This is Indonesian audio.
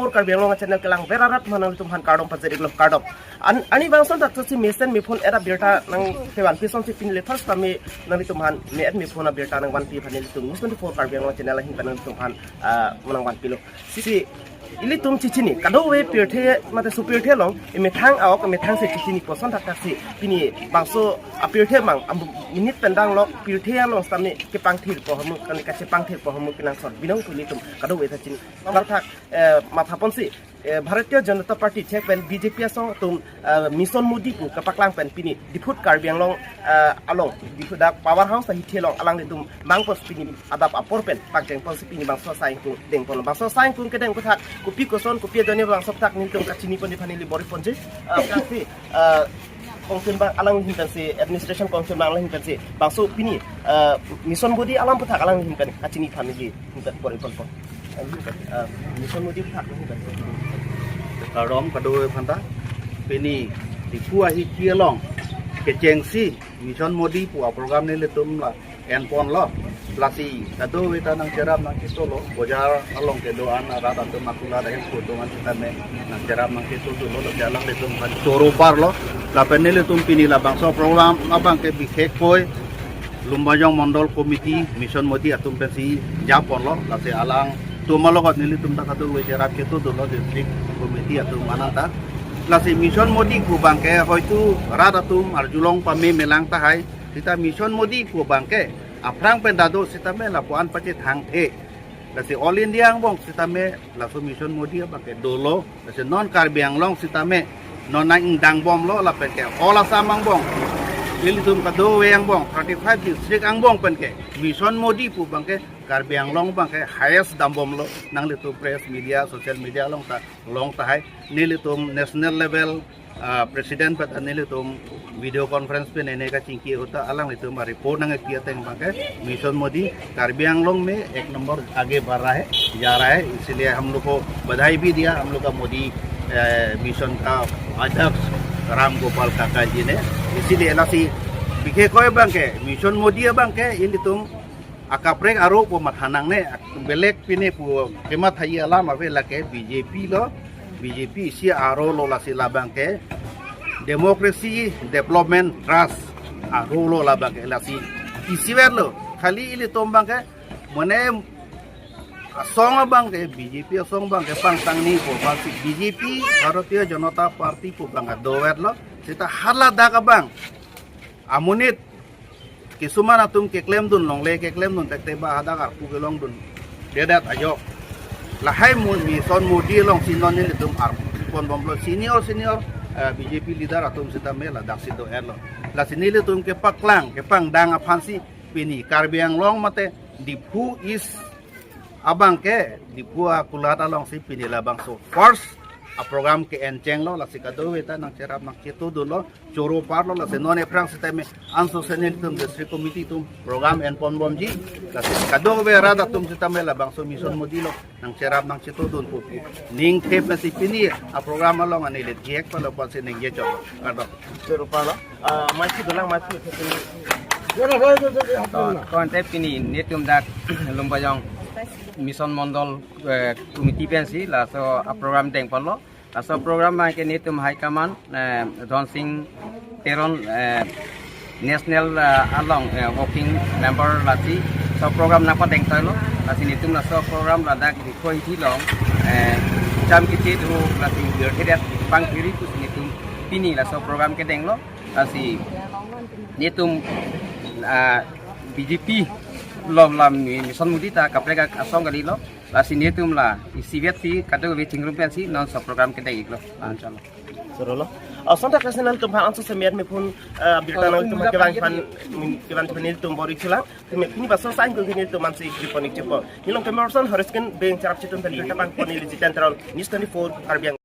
24 Karbi Anglong channel kelang berarat manang tumhan kardom pajeri glov kardom ani bangson tak si mesen mi phone era birta nang hewan pison si pin le first kami nang tumhan me at mi phone birta nang 1 pi phanil tum 24 Karbi Anglong channel hin panang tumhan manang 1 kilo si ili tum chichini kado we pirthe mate supir the long me thang awak me thang se chichini poson tak tak si pini bangso apirthe mang minute pendang lok pirthe long samni ke pangthir ko hamu kan ka se pangthir ko hamu kinang sor binong tuli tum kado we thachin marthak mathapon si Bharatiya Janata Party check pen BJP song tum Mission Modi ku kapaklang pen pini diput Karbi Anglong along diput dak power house hi thelong alang tum bang pos pini adap apor pen pakjeng pos pini bang so saing ku deng pon bang so saing ku kedeng ku thak kupi koson kupi jone bang sok tak nin tum kachini pon phani li bori pon je kasi kongsun bang alang himpan si administration kongsun bang alang himpan si bang so pini Mission Modi alang puthak alang himpan kachini phani li himpan bori pon pon Mission Modi puthak himpan Karom kadoi phanta peni dipua hi kialong ke jengsi Mission Modi pu program ne letum la enpon lo lasi kado weta nang cerap nang kisolo bojar along ke doan rata tu makula da foto man tame nang cerap nang kisolo lo jalang letum kan toro par lo la penele tum pini la bangso program abang ke bikhek koi Lumbayong Mondol Committee Mission Modi atum pensi japon lo lasi alang tumalogot nili tum takatu we cerap ketu dolo district committee atum ananta lasi Mission Modi ku bangke hoitu radatum arjulong pame melang tahai kita Mission Modi ku bangke aprang pendado sitame lapuan pace thang the lasi all India bong sitame lasu Mission Modi bangke dolo lasi non Karbi Anglong sitame non nang dang bom lo la peke ola samang bong ilitum kado yang bong 35 district ang bong penke Mission Modi pu bangke Karbi Anglong bangke highest dambom lo nang litum press media social media long ta hai nilitum national level president pat nilitum video conference pe nene ka chingki hota alang litum report nang kiya teng bangke Mission Modi Karbi Anglong में 1 नंबर आगे बढ़ रहा है जा रहा है इसलिए हम लोग को बधाई भी दिया हम लोग का मोदी मिशन का अध्यक्ष राम गोपाल काका जी ने इसीलिए लासी बिखे कोई बंके मिशन मोदी बंके ini tum akaprek aro po mathanang ne belek pine pu kemat hayi alam ave lake BJP lo BJP si aro lo lasi labangke democracy development trust aro lo labangke lasi isiwer lo khali ili tombangke mone song bangke BJP song bangke pangtang ni po pasti BJP Bharatiya Janata Party po bangka dower lo sita hala daga bang amunit Kisuman atum ke klaim dun long le ke klaim dun takte ba hada kar pu gelong dun dedat ayo lahai Mission Modi long sinon ni tum ar pon bom lo senior BJP leader atum sita mela dak sido erlo la sinile tum ke paklang ke pang dang aphansi pini Karbi Anglong mate diphu is abang ke diphu akulata long si pini labang so first a program ke encheng lo la sikado weta nang cerap nang ketu dolo choro par lo la senone prang sitame anso senil tum district committee tum program en pon bomji la sikado we rada tum sitame la bang so Mission Modi lo nang cerap nang ketu dun pu ning tep na si pini a program lo ngani le jek pa lo pa se ning ye chok ado choro pa lo mai chi dolang mai chi konten pini netum dak Lumbayong Mission Mondol Committee pensi la so program deng polo la so program ma ke netum high command Don Singh Teron national along working member lati so program na pa deng talo lati netum la so program la dak di koi thi long jam kiti du lati gerhedat pang kiri tu netum pini la so program ke deng lo lati netum BJP lom lam Mission Modi ta kapreka asong gali lo la sini tum la isivet si kado we chingrum pensi non so program ke dai lo chalo soro lo sonta national tum han anso semer me pun birtanang tum kewan panil tum bori chula me pini baso sain ko kinil tum mansi kriponik chepo nilong kemerson horesken beng charap chitum tan birtapang panil jitantron news 24 Karbi